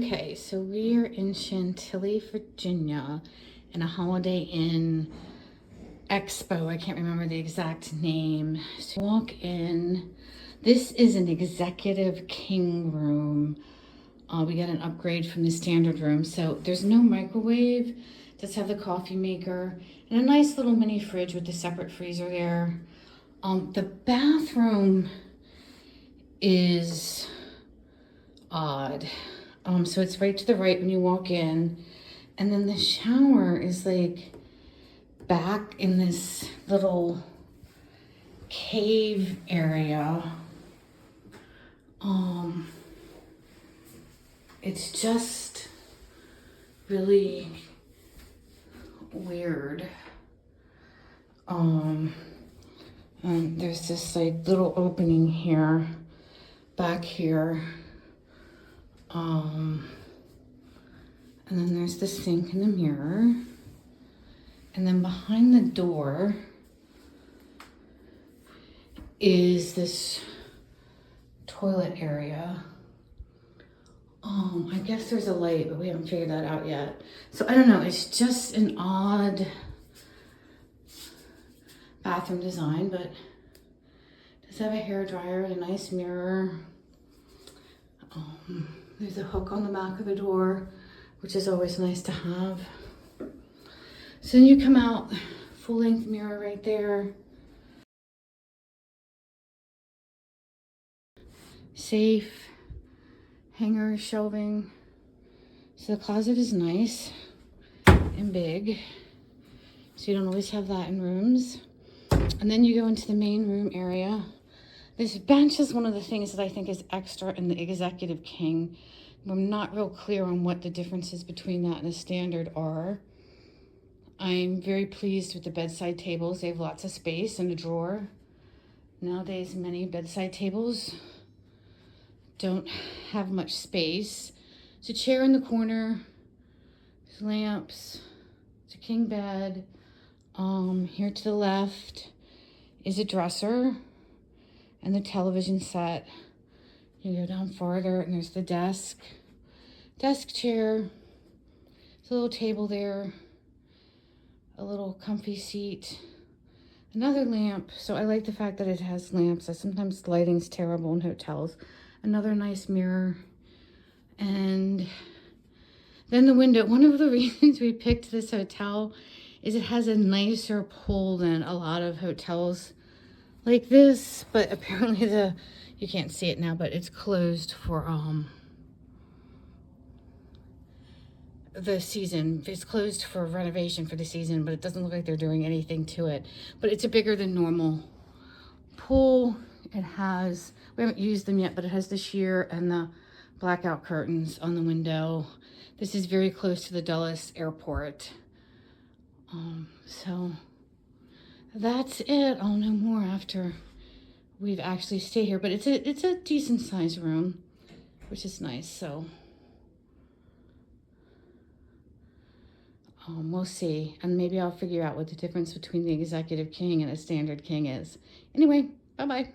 Okay, so we are in Chantilly, Virginia, in a Holiday Inn Expo. I can't remember the exact name. So walk in. This is an executive king room. We got an upgrade from the standard room. So there's no microwave. Just have the coffee maker and a nice little mini fridge with a separate freezer there. The bathroom is odd. So it's right to the right when you walk in. And then the shower is like back in this little cave area. It's just really weird. And there's this like little opening here, back here. And then there's the sink and the mirror. And then behind the door is this toilet area. I guess there's a light, but we haven't figured that out yet. So I don't know, it's just an odd bathroom design, but it does have a hairdryer and a nice mirror. There's a hook on the back of the door, which is always nice to have. So then you come out, full-length mirror right there. Safe, hanger, shelving. So the closet is nice and big. So you don't always have that in rooms. And then you go into the main room area. This bench is one of the things that I think is extra in the Executive King. I'm not real clear on what the differences between that and the standard are. I'm very pleased with the bedside tables. They have lots of space and a drawer. Nowadays, many bedside tables don't have much space. It's a chair in the corner. There's lamps. It's a king bed. Here to the left is a dresser and the television set. You go down farther and there's the desk chair. There's a little table there, a little comfy seat, another lamp. So I like the fact that it has lamps. Sometimes lighting's terrible in hotels. Another nice mirror. And then the window. One of the reasons we picked this hotel is it has a nicer pool than a lot of hotels like this, but apparently you can't see it now, but it's closed for the season. It's closed for renovation for the season, but it doesn't look like they're doing anything to it. But it's a bigger than normal pool. It has, we haven't used them yet, but it has the sheer and the blackout curtains on the window. This is very close to the Dulles airport. So that's it. I'll know more after we've actually stayed here, but it's a decent sized room, which is nice. So we'll see, and maybe I'll figure out what the difference between the Executive King and a standard king is. Anyway, bye-bye.